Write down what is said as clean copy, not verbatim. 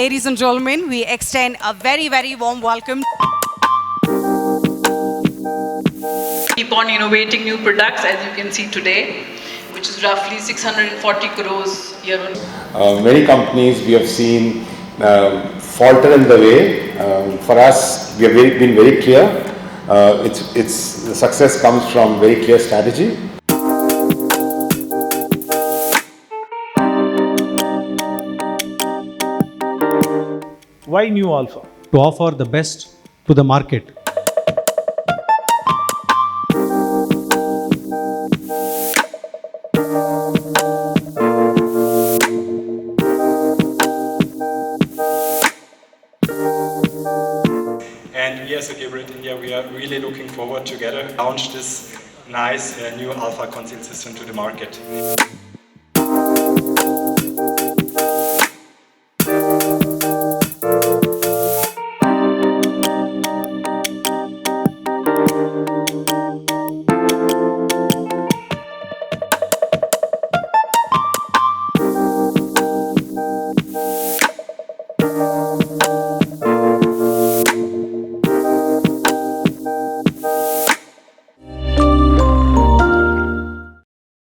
ladies and gentlemen, we extend a very, very warm welcome. Keep on innovating new products, as you can see today, which is roughly 640 crores year on. Many companies we have seen falter in the way. For us, we have been very clear. The success comes from very clear strategy. Why new Alpha? To offer the best to the market. And we as a Geberit India, we are really looking forward together to launch this nice new Alpha concealed system to the market.